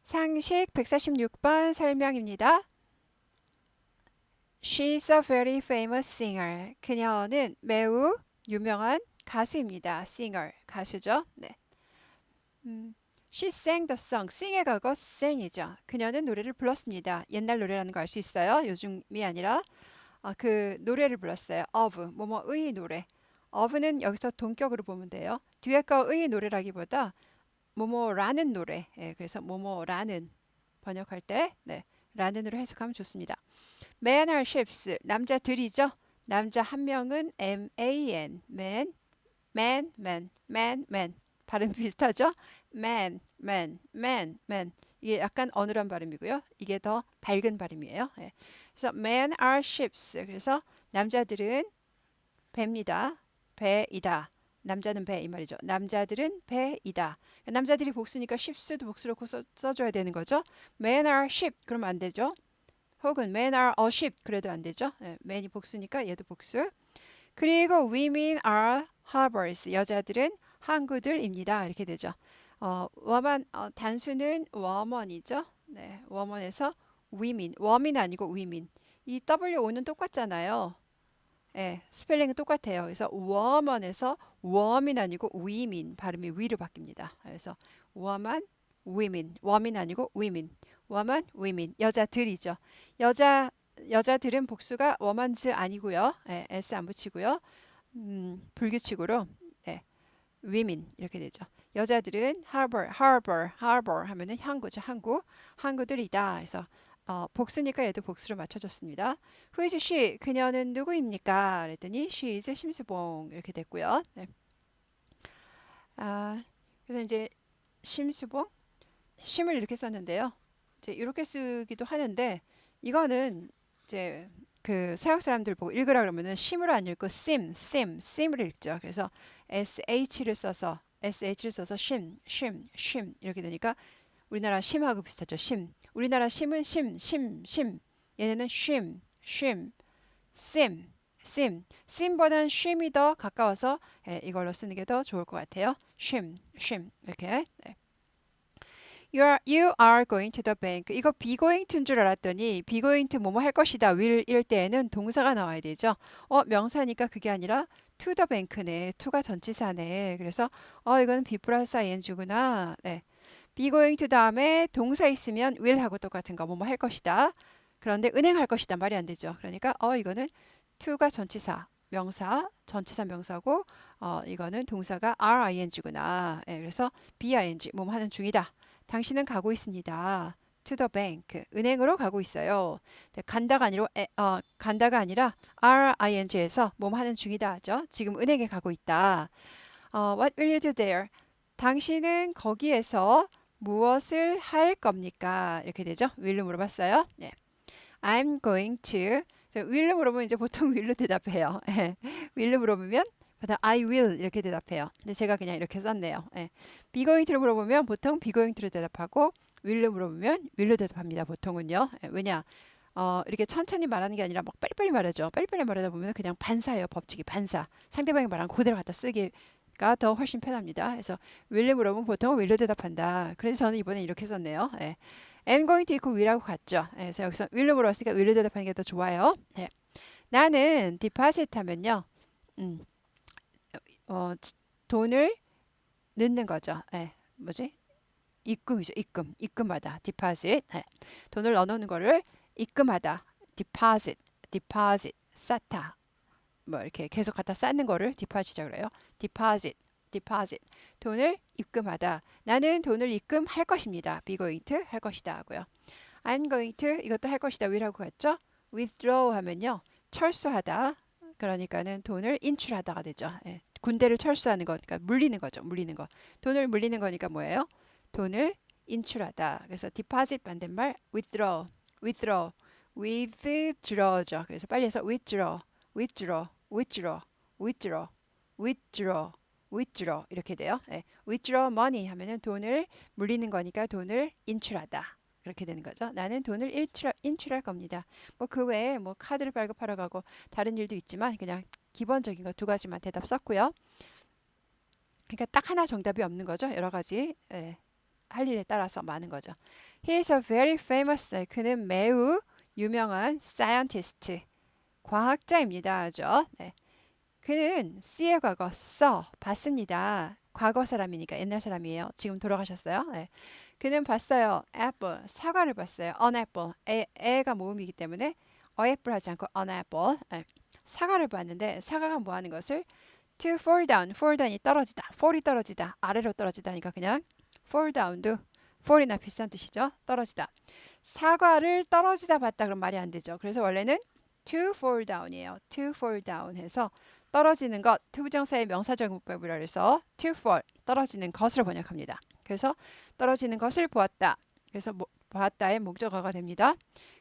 상식 146번 설명입니다. She's a very famous singer. 그녀는 매우 유명한 가수입니다. singer, 가수죠. 네. She sang the song. sing의 과거 sang이죠. 그녀는 노래를 불렀습니다. 옛날 노래라는 거 알 수 있어요. 요즘이 아니라 그 노래를 불렀어요. of, 뭐뭐의 노래. of는 여기서 동격으로 보면 돼요. 뒤에 거의 노래라기보다 뭐뭐라는 노래. 예, 그래서 뭐뭐라는 번역할 때 네, 라는으로 해석하면 좋습니다. Men are ships. 남자들이죠. 남자 한 명은 man, man, man, man, man, man. 발음 비슷하죠? man, man, man, man. 이게 약간 어눌한 발음이고요. 이게 더 밝은 발음이에요. 예. 그래서 men are ships. 그래서 남자들은 배입니다. 배이다. 남자는 배 이 말이죠. 남자들은 배이다. 남자들이 복수니까 ships도 복수로 써줘야 되는 거죠. Men are ship 그러면 안 되죠. 혹은 men are a ship 그래도 안 되죠. 네, men이 복수니까 얘도 복수. 그리고 women are harbors 여자들은 항구들입니다. 이렇게 되죠. woman 단수는 woman이죠. 네, woman에서 women, woman 아니고 women. 이 WO는 똑같잖아요. 예, 스펠링은 똑같아요. 그래서 woman에서 woman 아니고 women 발음이 위로 바뀝니다. 그래서 woman, women, woman 아니고 women, woman, women 여자들이죠. 여자들은 복수가 woman's 아니고요. 예, s 안 붙이고요. 불규칙으로 예, women 이렇게 되죠. 여자들은 harbor 하면은 항구죠. 항구들이다. 그래서 복수니까 얘도 복수로 맞춰줬습니다. Who is she? 그녀는 누구입니까? 그랬더니 she is 심수봉 이렇게 됐고요. 네. 그래서 이제 심수봉, 심을 이렇게 썼는데요. 이제 이렇게 쓰기도 하는데 이거는 이제 그 서양 사람들 보고 읽으라 그러면은 심으로 안 읽고 sim을 읽죠. 그래서 sh를 써서 심 이렇게 되니까 우리나라 심하고 비슷하죠. 심. 우리나라 심은 심. 얘네는 심보다는 쉼이 더 가까워서 예, 이걸로 쓰는 게 더 좋을 것 같아요. 쉼 이렇게. 네. You are going to the bank. 이거 be going to인 줄 알았더니 be going to 뭐뭐 할 것이다. will일 때에는 동사가 나와야 되죠. 명사니까 그게 아니라 to the bank네. to가 전치사네. 그래서 이거는 be 플러스 ing구나. 네. be going to 다음에 동사 있으면 will하고 똑같은 거 뭐뭐 할 것이다. 그런데 은행할 것이다 말이 안 되죠. 그러니까 이거는 to가 전치사 명사 전치사 명사고 이거는 동사가 RING구나. 예, 그래서 BING 뭐뭐 하는 중이다. 당신은 가고 있습니다. To the bank 은행으로 가고 있어요. 간다가 아니라 RING에서 뭐뭐 하는 중이다 하죠. 지금 은행에 가고 있다. What will you do there? 당신은 거기에서 무엇을 할 겁니까? 이렇게 되죠. will로 물어봤어요. 네. I'm going to. will로 물어보면 이제 보통 will로 대답해요. will로 물어보면 보통 I will 이렇게 대답해요. 근데 제가 그냥 이렇게 썼네요. be going to로 물어보면 보통 be going to로 대답하고 will로 물어보면 will로 대답합니다. 보통은요. 왜냐? 이렇게 천천히 말하는 게 아니라 막 빨리빨리 말하죠. 빨리빨리 말하다 보면 그냥 반사예요. 법칙이 반사. 상대방이 말한 그대로 갖다 쓰기가 더 훨씬 편합니다. 그래서 will로 물어보면 보통 will로 대답한다. 그래서 저는 이번에 이렇게 썼네요. am going to 있고 will하고 같죠. 그래서 여기서 will로 물어봤으니까 will로 대답하는 게 더 좋아요. 나는 deposit 하면요. 음, 돈을 넣는 거죠. 뭐지? 입금이죠. 입금하다. deposit. 돈을 넣어놓는 거를 입금하다. deposit. 쌓다. 뭐 이렇게 계속 갖다 쌓는 거를 deposit이라고 그래요. deposit. 돈을 입금하다. 나는 돈을 입금할 것입니다. be going to 할 것이다 하고요. I'm going to 이것도 할 것이다. will하고 같죠? withdraw 하면요. 철수하다. 그러니까는 돈을 인출하다가 되죠. 군대를 철수하는 거니까 물리는 거죠. 물리는 거. 돈을 물리는 거니까 뭐예요? 돈을 인출하다. 그래서 deposit 반대말 withdraw죠. 그래서 빨리 해서 withdraw 이렇게 돼요. withdraw money 하면은 돈을 물리는 거니까 돈을 인출하다. 그렇게 되는 거죠. 나는 돈을 인출할 겁니다. 뭐 그 외에 뭐 카드를 발급하러 가고 다른 일도 있지만 그냥 기본적인 거 두 가지만 대답 썼고요. 그러니까 딱 하나 정답이 없는 거죠. 여러 가지. 할 일에 따라서 많은 거죠. He is a very famous. 그는 매우 유명한 scientist. 과학자입니다.죠. 네. 그는 C의 과거 봤습니다. 과거 사람이니까 옛날 사람이에요. 지금 돌아가셨어요. 네. 그는 봤어요. apple 사과를 봤어요. an apple 애가 모음이기 때문에 a apple 하지 않고 an apple. 네. 사과를 봤는데 사과가 뭐 하는 것을 to fall down이 떨어지다. fall이 떨어지다. 아래로 떨어지다니까 그냥 fall down도 fall이나 비슷한 뜻이죠. 떨어지다. 사과를 떨어지다 봤다 그럼 말이 안 되죠. 그래서 원래는 to fall down이에요. to fall down 해서 떨어지는 것, 투부정사의 명사적 문법이라 해서 to fall, 떨어지는 것으로 번역합니다. 그래서 떨어지는 것을 보았다. 그래서 보았다의 목적어가 됩니다.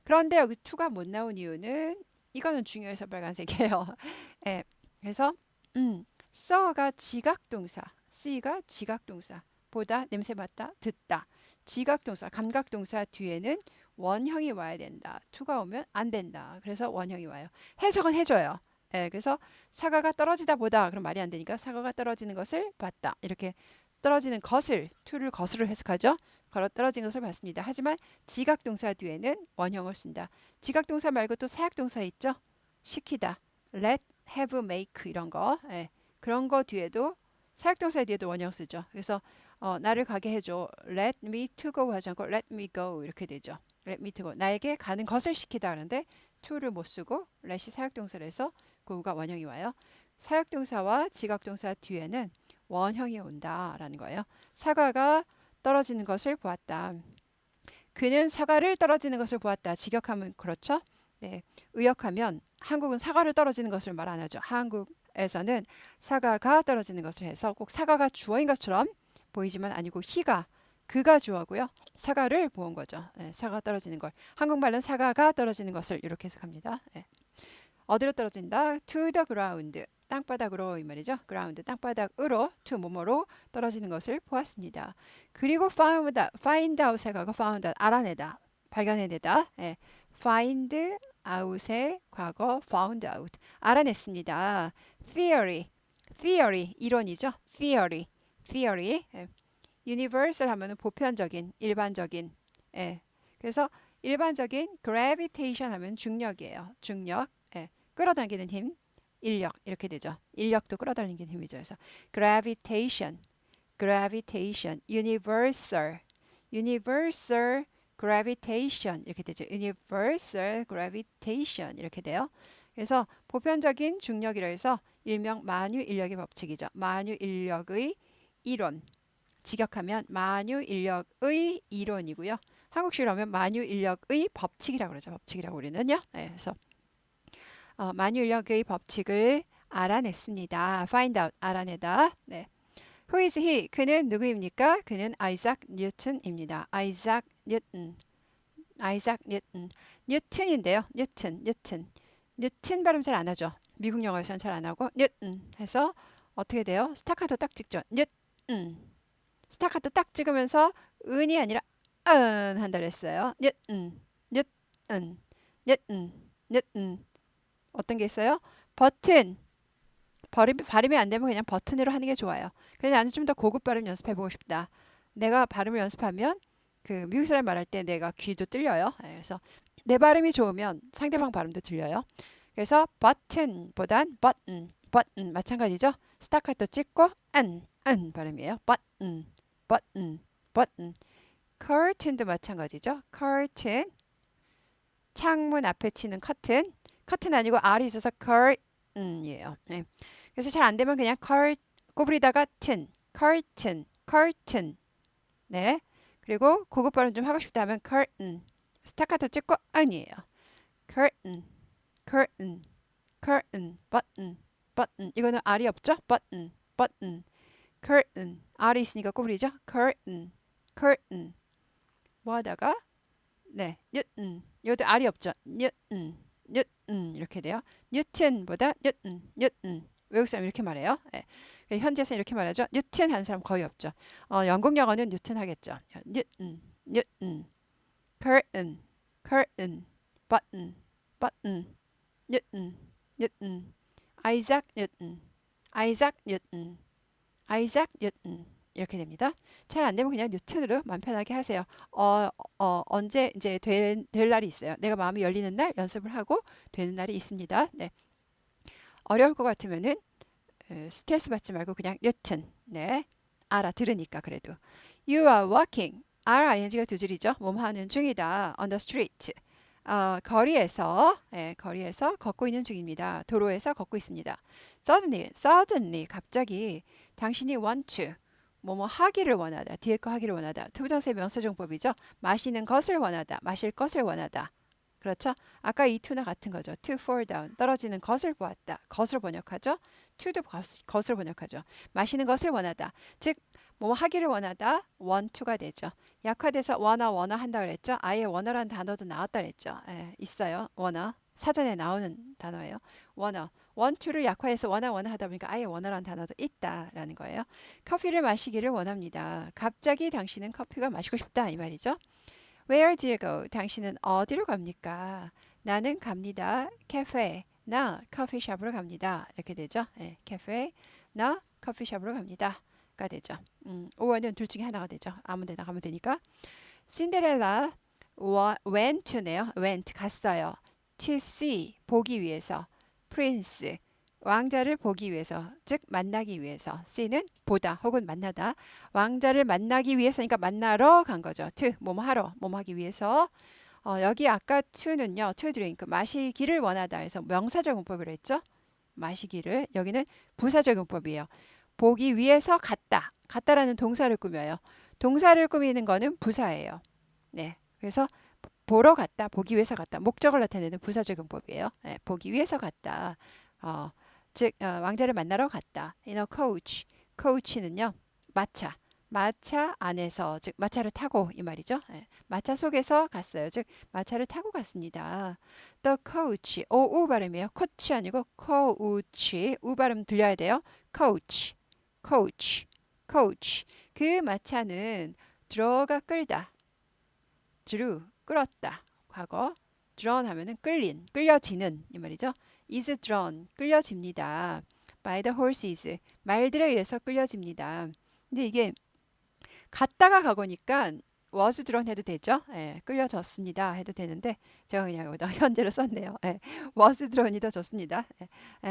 그런데 여기 to가 못 나온 이유는 이거는 중요해서 빨간색이에요. 예, 그래서 saw가 지각동사, see가 지각동사, 보다, 냄새 맡다, 듣다. 지각동사, 감각동사 뒤에는 원형이 와야 된다. to가 오면 안 된다. 그래서 원형이 와요. 해석은 해줘요. 예, 그래서 사과가 떨어지다 보다 그럼 말이 안 되니까 사과가 떨어지는 것을 봤다. 이렇게 떨어지는 것을 to를 것으로 해석하죠. 걸어 떨어진 것을 봤습니다. 하지만 지각동사 뒤에는 원형을 쓴다. 지각동사 말고 또 사역동사 있죠. 시키다, let, have, make 이런 거. 예, 그런 거 뒤에도 사역동사 뒤에도 원형 쓰죠. 그래서 나를 가게 해줘. Let me to go 하지 않고 let me go 이렇게 되죠. Let me to go. 나에게 가는 것을 시키다 하는데 to를 못 쓰고 let이 사역동사를 해서 go가 원형이 와요. 사역동사와 지각동사 뒤에는 원형이 온다라는 거예요. 사과가 떨어지는 것을 보았다. 그는 사과를 떨어지는 것을 보았다. 직역하면 그렇죠. 네, 의역하면 한국은 사과를 떨어지는 것을 말 안 하죠. 한국에서는 사과가 떨어지는 것을 해서 꼭 사과가 주어인 것처럼 보이지만 아니고 그가 주어고요. 사과를 보은 거죠. 네, 사과 떨어지는 걸. 한국말은 사과가 떨어지는 것을 이렇게 해석합니다. 네. 어디로 떨어진다? To the ground. 땅바닥으로 이 말이죠. ground 땅바닥으로 to 뭐뭐로 떨어지는 것을 보았습니다. 그리고 find out의 과거 found out 알아내다. 발견해내다. 예. find out의 과거 found out 알아냈습니다. theory 이론이죠. theory 예. universal 하면은 보편적인 일반적인 예. 그래서 일반적인 gravitation 하면 중력이에요. 중력 예. 끌어당기는 힘 인력 이렇게 되죠. 인력도 끌어당기는 힘이죠. 그래서 gravitation, universal gravitation 이렇게 되죠. universal gravitation 이렇게 돼요. 그래서 보편적인 중력이라 해서 일명 만유인력의 법칙이죠. 만유인력의 이론. 직역하면 만유인력의 이론이고요. 한국식으로 하면 만유인력의 법칙이라고 그러죠. 법칙이라고 우리는요. 네, 그래서 만유인력의 법칙을 알아냈습니다. find out, 알아내다. 네. Who is he? 그는 누구입니까? 그는 아이작 뉴턴입니다. 아이작 뉴턴. 뉴턴인데요. 뉴튼 발음 잘 안 하죠. 미국 영어에서는 잘 안 하고 뉴턴 해서 어떻게 돼요? 스타카토 딱 찍죠. 뉴턴. 스타카토 딱 찍으면서 은이 아니라 한다 그랬어요. 뉴턴. 어떤 게 있어요? 버튼. 발음이 안 되면 그냥 버튼으로 하는 게 좋아요. 그런데 나는 좀 더 고급 발음 연습해보고 싶다. 내가 발음을 연습하면 그 미국 사람 말할 때 내가 귀도 뚫려요. 그래서 내 발음이 좋으면 상대방 발음도 들려요. 그래서 버튼보단 버튼 마찬가지죠. 스타카토 찍고 안 발음이에요. 버튼. curtain도 마찬가지죠. curtain 창문 앞에 치는 커튼 아니고 R이 있어서 curtain이에요. 네. 그래서 잘 안 되면 그냥 구부리다가 curtain. 네. 그리고 고급 발음 좀 하고 싶다 하면 curtain. 스타카토 찍고 아니에요. curtain. button. 이거는 R이 없죠? button. curtain. R이 있으니까 구부리죠? curtain. 뭐 하다가 네. 뉴턴. 이것도 R이 없죠? 뉴턴 이렇게 돼요. 뉴턴보다 뉴턴. 외국 사람 이렇게 말해요. 네. 현지에서 이렇게 말하죠. 뉴턴 하는 사람 거의 없죠. 영국 영어는 뉴턴 하겠죠. 뉴턴. curtain, button, 뉴턴. 아이작 뉴턴. 이렇게 됩니다. 잘 안 되면 그냥 뉴턴으로 마음 편하게 하세요. 언제 이제 될 날이 있어요. 내가 마음이 열리는 날 연습을 하고 되는 날이 있습니다. 네. 어려울 것 같으면은 스트레스 받지 말고 그냥 뉴턴. 네. 알아들으니까 그래도. You are walking. RING가 두 줄이죠. 몸 하는 중이다. On the street. 거리에서, 거리에서 걷고 있는 중입니다. 도로에서 걷고 있습니다. Suddenly, 갑자기 당신이 want to, 뭐뭐 하기를 원하다. 뒤에 거 하기를 원하다. 투부정사의 명사정법이죠. 마시는 것을 원하다. 마실 것을 원하다. 그렇죠? 아까 이 to나 같은 거죠. To fall down, 떨어지는 것을 보았다. 것을 번역하죠. to도 것을 번역하죠. 마시는 것을 원하다. 즉, 뭐 하기를 원하다. want to가 되죠. 약화돼서 원어 한다 그랬죠. 아예 원어라는 단어도 나왔다 그랬죠. 있어요. 원어. 사전에 나오는 단어예요. 원어. want to를 약화해서 원어 하다 보니까 아예 원어라는 단어도 있다라는 거예요. 커피를 마시기를 원합니다. 갑자기 당신은 커피가 마시고 싶다 이 말이죠. Where do you go? 당신은 어디로 갑니까? 나는 갑니다. 캐페. 나 커피숍으로 갑니다. 이렇게 되죠. 캐페. 나 커피숍으로 갑니다. 가 되죠. 5원은 둘 중에 하나가 되죠. 아무 데나 가면 되니까. 신데렐라 went to네요. went 갔어요. to see 보기 위해서. prince 왕자를 보기 위해서, 즉 만나기 위해서. see는 보다 혹은 만나다. 왕자를 만나기 위해서니까 만나러 간 거죠. to 뭐뭐 하러 뭐뭐 하기 위해서. 여기 아까 to는요. to drink 마시기를 원하다 해서 명사적 문법으로 했죠. 마시기를. 여기는 부사적 문법이에요. 보기 위해서 갔다. 갔다라는 동사를 꾸며요. 동사를 꾸미는 거는 부사예요. 네. 그래서 보러 갔다, 보기 위해서 갔다. 목적을 나타내는 부사적 용법이에요. 네, 보기 위해서 갔다. 즉 왕자를 만나러 갔다. In a coach. coach는요. 마차. 마차 안에서, 즉 마차를 타고 이 말이죠. 네, 마차 속에서 갔어요. 즉 마차를 타고 갔습니다. The coach. 우 발음이에요. 코치 아니고 coach. 우 발음 들려야 돼요. coach. coach. coach. 그 마차는 들어가 끌다. drew 끌었다. 과거 drawn 하면은 끌린, 끌려지는 이 말이죠. is drawn 끌려집니다. by the horses 말들에 의해서 끌려집니다. 근데 이게 갔다가 가거니까 was drawn 해도 되죠. 끌려졌습니다 해도 되는데 제가 그냥 여기다 현재로 썼네요. was drawn이 더 좋습니다.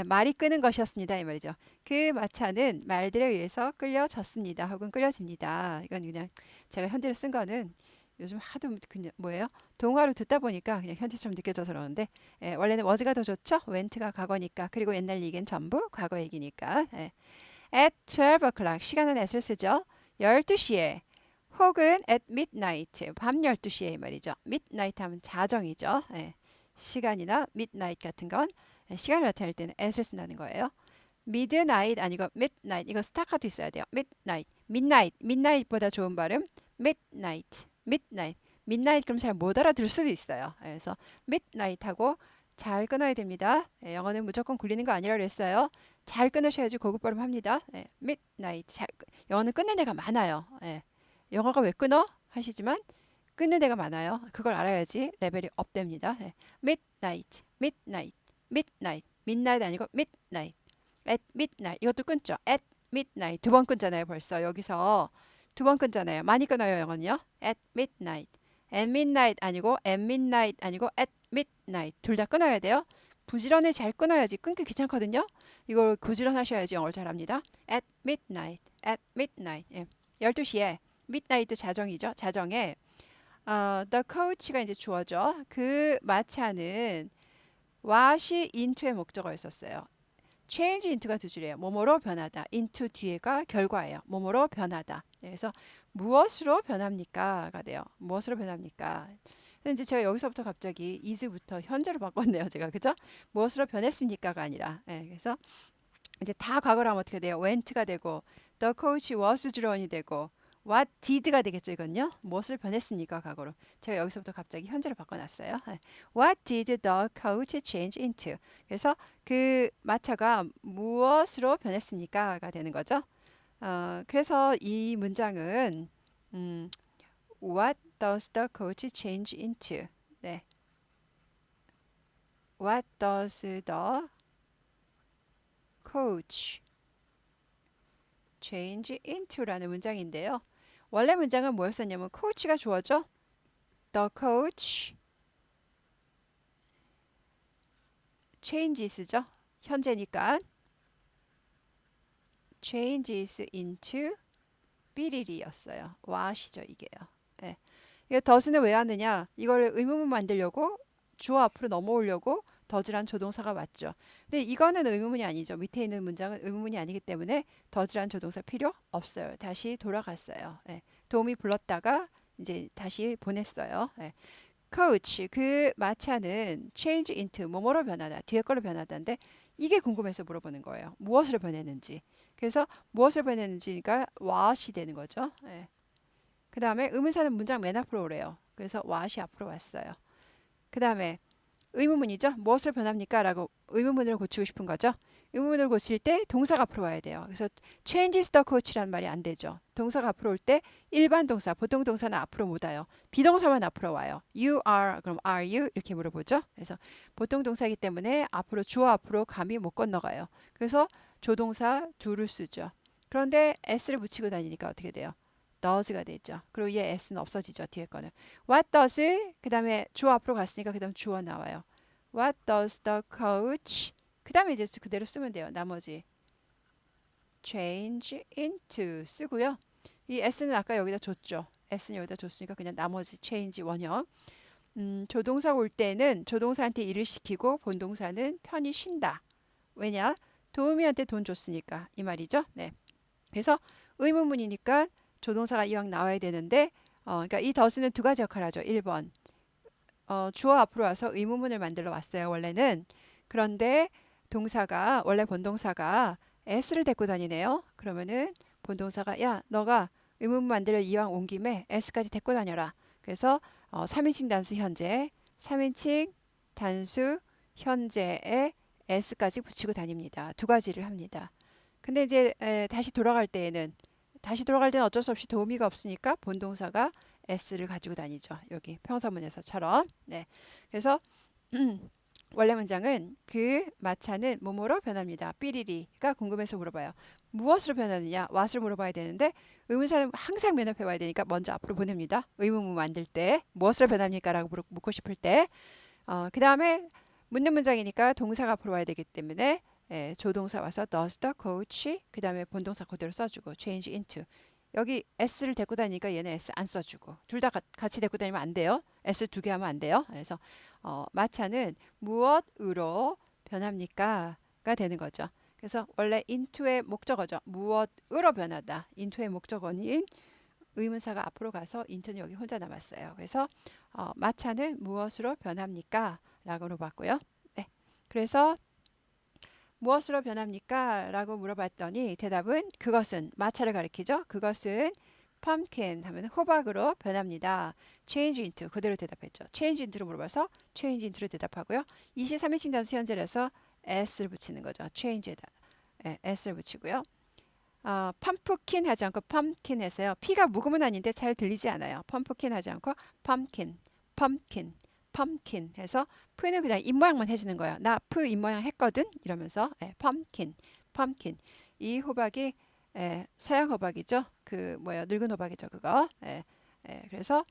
말이 끄는 것이었습니다 이 말이죠. 그 마차는 말들에 의해서 끌려졌습니다 혹은 끌려집니다. 이건 그냥 제가 현재로 쓴 거는 요즘 하도 그냥 뭐예요? 동화로 듣다 보니까 그냥 현재처럼 느껴져서 그러는데 원래는 was가 더 좋죠? went가 과거니까. 그리고 옛날 얘기는 전부 과거 얘기니까. at 12 o'clock 시간은 at을 쓰죠. 12시에 혹은 at midnight 밤 12시에 말이죠. midnight 하면 자정이죠. 시간이나 midnight 같은 건 시간을 나타낼 때는 at을 쓴다는 거예요. midnight 아니고 midnight 이거 스타카도 있어야 돼요. midnight보다 좋은 발음 midnight. midnight 그럼 잘 못 알아들을 수도 있어요. 그래서 midnight 하고 잘 끊어야 됩니다. 영어는 무조건 굴리는 거 아니라 그랬어요. 잘 끊으셔야지 고급 발음 합니다. midnight 영어는 끊는 데가 많아요. 영어가 왜 끊어? 하시지만 끊는 데가 많아요. 그걸 알아야지 레벨이 업됩니다. midnight 아니고 midnight at midnight 이것도 끊죠. at midnight 두 번 끊잖아요. 벌써 여기서 두 번 끊잖아요. 많이 끊어요. 영어는요. at midnight at midnight 아니고 at midnight 둘 다 끊어야 돼요. 부지런히 잘 끊어야지 끊기 귀찮거든요. 이걸 부지런하셔야지 영어를 잘합니다. at midnight 12시에 midnight 자정이죠. 자정에 the coach가 이제 주어죠. 그 마차는 what이 into의 목적어였었어요. change into가 두 줄이에요. 뭐뭐로 변하다. into 뒤에가 결과예요. 뭐뭐로 변하다. 그래서 무엇으로 변합니까?가 돼요. 무엇으로 변합니까? 근데 이제 제가 여기서부터 갑자기 is부터 현재로 바꿨네요. 제가 그죠? 무엇으로 변했습니까가 아니라. 그래서 이제 다 과거로 하면 어떻게 돼요? went가 되고 the coach was drawn이 되고 what did가 되겠죠 이건요. 무엇을 변했습니까 과거로. 제가 여기서부터 갑자기 현재로 바꿔놨어요. What did the coach change into? 그래서 그 마차가 무엇으로 변했습니까가 되는 거죠. 그래서 이 문장은 What does the coach change into? 네. What does the coach change into라는 문장인데요. 원래 문장은 뭐였었냐면 coach가 주어죠. The coach changes죠. 현재니까 changes into 삐리리였어요. what이죠 이게요. 예. 이거 does는 왜 하느냐? 이걸 의문문 만들려고 주어 앞으로 넘어오려고 does란 조동사가 왔죠. 근데 이거는 의문문이 아니죠. 밑에 있는 문장은 의문문이 아니기 때문에 does란 조동사 필요 없어요. 다시 돌아갔어요. 예. 도움이 불렀다가 이제 다시 보냈어요. 예. coach 그 마차는 change into 뭐뭐로 변하다 뒤에 걸로 변하다인데 이게 궁금해서 물어보는 거예요. 무엇으로 변했는지. 그래서 무엇을 변했는지가 what이 되는 거죠. 예. 그 다음에 의문사는 문장 맨 앞으로 오래요. 그래서 what이 앞으로 왔어요. 그 다음에 의문문이죠. 무엇을 변합니까? 라고 의문문을 고치고 싶은 거죠. 의문문을 고칠 때 동사가 앞으로 와야 돼요. 그래서 changes the coach라는 말이 안 되죠. 동사가 앞으로 올 때 일반 동사, 보통 동사는 앞으로 못 와요. 비동사만 앞으로 와요. You are, 그럼 are you? 이렇게 물어보죠. 그래서 보통 동사이기 때문에 앞으로 주어 앞으로 감이 못 건너가요. 그래서 조동사 do를 쓰죠. 그런데 s를 붙이고 다니니까 어떻게 돼요? does가 되죠. 그리고 얘 s는 없어지죠. 뒤에 거는. What does? 그 다음에 주어 앞으로 갔으니까 그 다음 주어 나와요. What does the coach? 그 다음에 이제 그대로 쓰면 돼요. 나머지 change into 쓰고요. 이 s는 아까 여기다 줬죠. s는 여기다 줬으니까 그냥 나머지 change 원형. 조동사 올 때는 조동사한테 일을 시키고 본동사는 편히 쉰다. 왜냐? 도우미한테 돈 줬으니까 이 말이죠. 네. 그래서 의문문이니까 조동사가 이왕 나와야 되는데 그러니까 이 does는 두 가지 역할을 하죠. 1번 주어 앞으로 와서 의문문을 만들어 왔어요. 원래는. 그런데 동사가 원래 본동사가 s를 데리고 다니네요. 그러면은 본동사가 야 너가 의문문 만들어 이왕 온 김에 s까지 데리고 다녀라. 그래서 3인칭 단수 현재 3인칭 단수 현재에 s까지 붙이고 다닙니다. 두 가지를 합니다. 근데 이제 다시 돌아갈 때는 어쩔 수 없이 도우미가 없으니까 본동사가 s를 가지고 다니죠. 여기 평서문에서처럼. 네. 그래서 원래 문장은 그 마차는 뭐뭐로 변합니다. 삐리리가 궁금해서 물어봐요. 무엇으로 변하느냐? what을 물어봐야 되는데 의문사는 항상 맨 앞에 와야 되니까 먼저 앞으로 보냅니다. 의문문 만들 때 무엇으로 변합니까? 라고 묻고 싶을 때 그 다음에 묻는 문장이니까 동사가 앞으로 와야 되기 때문에 조동사 와서 does the coach 그 다음에 본동사 그대로 써주고 change into 여기 s를 데리고 다니니까 얘는 s 안 써주고 둘 다 같이 데리고 다니면 안 돼요. s 두 개 하면 안 돼요. 그래서 마차는 무엇으로 변합니까? 가 되는 거죠. 그래서 원래 into의 목적어죠. 무엇으로 변하다. into의 목적어인 의문사가 앞으로 가서 into는 여기 혼자 남았어요. 그래서 마차는 무엇으로 변합니까? 라고 물어봤고요. 네. 그래서 무엇으로 변합니까? 라고 물어봤더니 대답은 그것은 마차를 가리키죠. 그것은 pumpkin 하면 호박으로 변합니다. change into 그대로 대답했죠. change into로 물어봐서 change into로 대답하고요. 23인칭 단수 현재라서 s를 붙이는 거죠. change에다 s를 붙이고요. 펌프킨 하지 않고 펌킨 해서요. P가 묵음은 아닌데 잘 들리지 않아요. 펌프킨 하지 않고 펌킨, 펌킨, 펌킨 해서 P는 그냥 입모양만 해주는 거예요. 나 P 입모양 했거든 이러면서 펌킨, 펌킨. 이 호박이 서양 호박이죠. 그 뭐야 늙은 호박이죠 그거. 그래서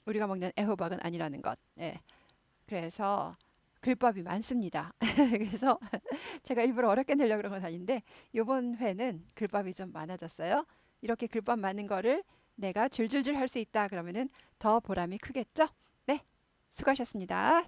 우리가 먹는 애호박은 아니라는 것. 그래서 글밥이 많습니다. 그래서 제가 일부러 어렵게 내려고 그런 건 아닌데 이번 회는 글밥이 좀 많아졌어요. 이렇게 글밥 많은 거를 내가 줄줄줄 할 수 있다 그러면은 더 보람이 크겠죠? 네, 수고하셨습니다.